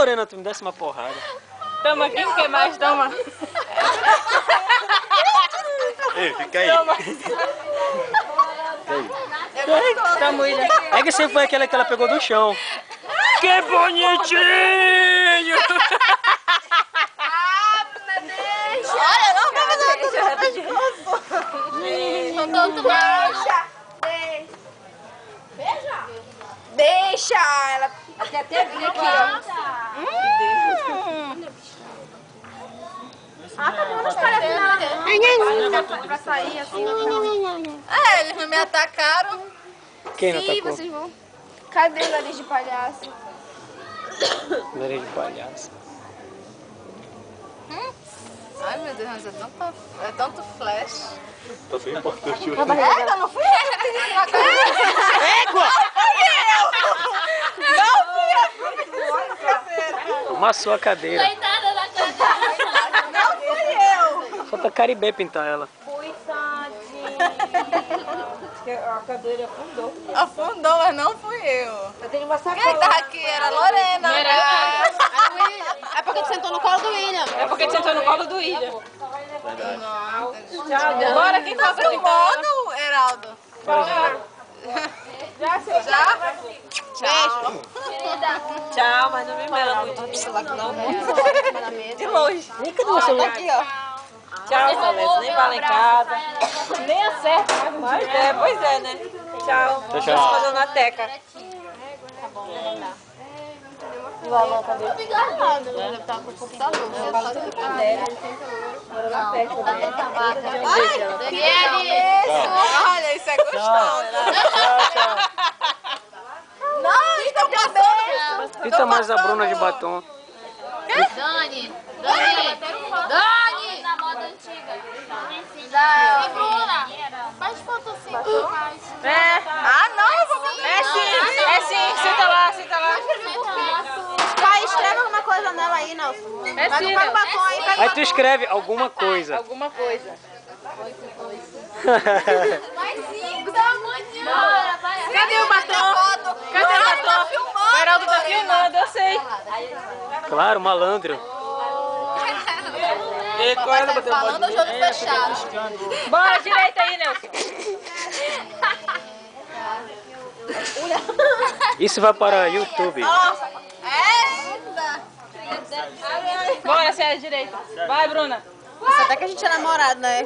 Lorena, tu me desse uma porrada. Toma, quem quer mais? Toma. Ei, fica aí. Toma. Fica aí. Toma, William. É que sempre foi aquela que ela pegou do chão. Que bonitinho! Olha, não vai fazer Deixa! Ela até vir aqui, ó. Ah, tá bom, pra sair assim. Eles não me atacaram. Quem não Sim, atacou? vocês vão. Cadê o nariz de palhaço? Nariz de palhaço. Ai, meu Deus, mas é tanto flash. Tá bem importante hoje. Égua, não fui eu que fiz na cara. Égua! Não fui eu! Amassou a cadeira. Coitada da cadeira. Não fui eu! Falta Caribe pintar ela. A cadeira afundou. Afundou, mas não fui eu. Eu tenho uma sacola. Quem tava aqui era a Lorena. Não era É porque tu sentou no colo do William. É porque tu sentou no colo do William. Tchau. Bora, quem Tá falta filmando, Heraldo? Já? Tchau. Tchau, mas não me mela muito de celular não. De longe. E cadê o celular? Aqui, ó. Tchau, Celeste. Nem vai lá em casa. Nem acerta mais. É, pois é, né? Tchau. Tchau, Tchau. tchau. Fazendo a teca. E o Alô, cadê? Deve estar com o computador. Olha, isso é gostoso. Tchau, tchau. Não, estou cabelo. Pinta mais a Bruna de batom. Dani! Na moda antiga. E Bruna? Faz foto assim. É. Ah, não, eu vou botar. É sim. Senta lá. Vai, escreve alguma coisa nela aí, Nelson. É Vai sim. colocar no batom aí, pega Aí tu escreve alguma coisa. Alguma coisa. Vai sim, dá muito. Cadê o batom? Cadê o batom? O Heraldo tá filmando, eu sei. Claro, malandro. Falando o jogo fechado. Bora, direita aí, Nelson. Isso vai para YouTube. Bora, Célia, direita. Vai, Bruna. Nossa, até que a gente é namorado, né?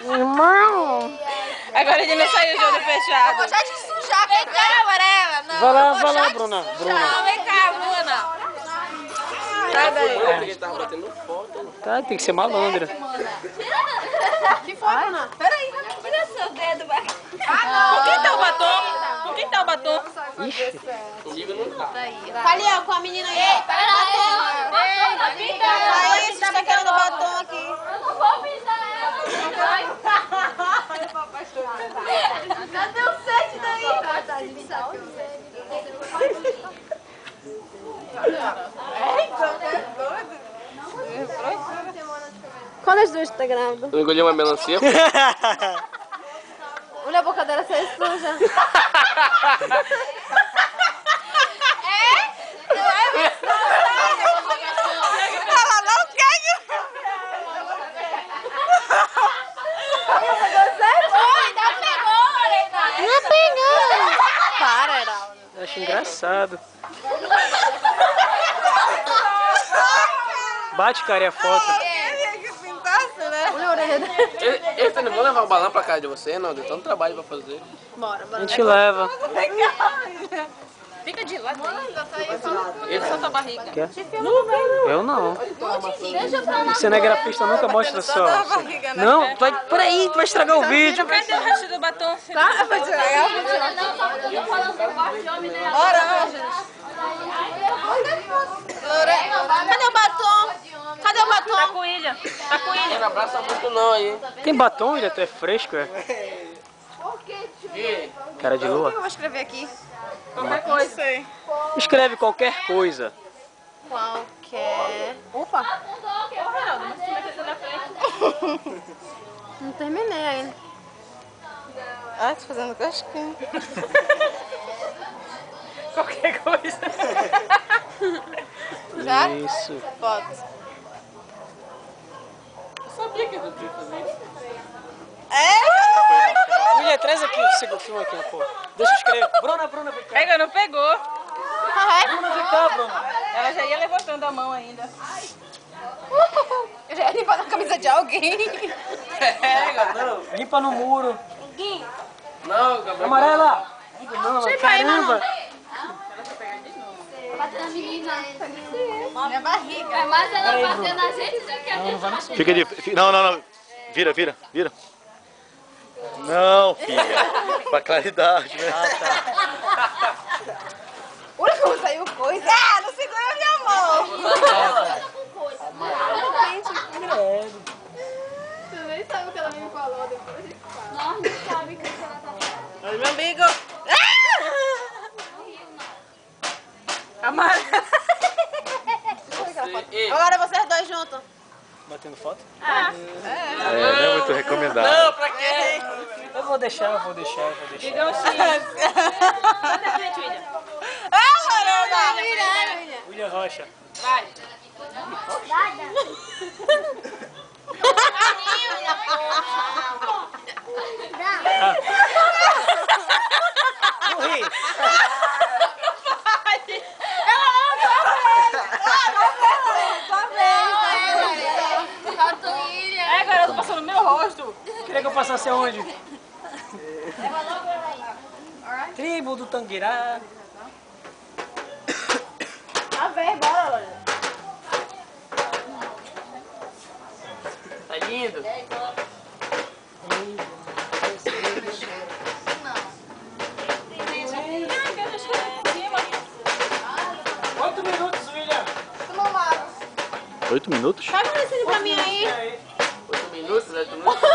Irmão, Agora ele não saiu o jogo fechado. Vou já te sujar, vem cá, amarela. Não, Vai lá, vou vai já lá, te Bruna. sujar. Bruna. Vem cá, Bruna. Sai daí. Tá, tem que ser malandra. Que foi, Bruna? Peraí, tira seu dedo. Com quem tá o batom? Com quem tá o batom? Ixi. Faliel, com a menina aí. Ei, pera aí. Aí, vocês estão querendo batom aqui. Eu não vou pisar Cadê o set daí? Qual das duas tá grávida? Eu engoli uma melancia. Olha a boca dela, você é suja. Ela não quer que... Não pegou. Para, Heraldo. Eu acho engraçado. Bate, cara, e a foto. Olha a orelha dele. Eita, não vou levar o balão pra casa de você, não. Deu tanto trabalho pra fazer. Bora, A bora. gente leva. Fica de lado aí. Solta a barriga. Quer? Eu não. Você não é grafista, nunca mostra só. Não, vai, peraí, tu vai estragar o vídeo. Cadê o resto do batom? Tá, eu vou tirar ela. Bora, cadê o batom? Cadê o Tá batom? com o William. Tá com o William. Não abraça muito não aí. Tem batom, ele até é fresco, é? Cara de lua. Eu vou escrever aqui. Qualquer coisa. Escreve qualquer coisa. Qualquer... Opa! Não terminei ainda. Ai, tô fazendo casquinha. Qualquer coisa. Já? Isso. Foto. Eu sabia que eu tinha que fazer isso. William, traz aqui o segundo filme aqui, pô. Deixa eu escrever. Bruna, vem cá. Pega, não pegou. Bruna, vem cá, Bruna. Ela já ia levantando a mão ainda. Eu já ia limpar na camisa de alguém. Pega, não. Limpa no muro. Não, Gabriel. Amarela. Não, caramba. Batendo na menina. Minha barriga. É mais ela batendo na gente do que a gente batendo. Fica de... Não. Vira. Não, filha. Pra claridade, né? Olha como saiu coisa. Ah, não segura a minha mão. Tu nem sabe o que ela me falou depois. Nós não sabe o que ela tá falando. Olha meu umbigo. Amarela. Agora vocês dois juntos. Batendo foto? É, não é muito recomendado. Não, pra quê? Eu vou deixar. Diga um X. Sai da frente, William. William Rocha. Vai. Morri. Falta o William. É, agora eu tô passando no meu rosto. Queria que eu passasse aonde? Tribo do Tangueirá. A ver, bora, Lola. Tá lindo. 8 minutos, William. 8 minutos? Tá aparecendo pra mim aí. 8 minutos, 8 minutos.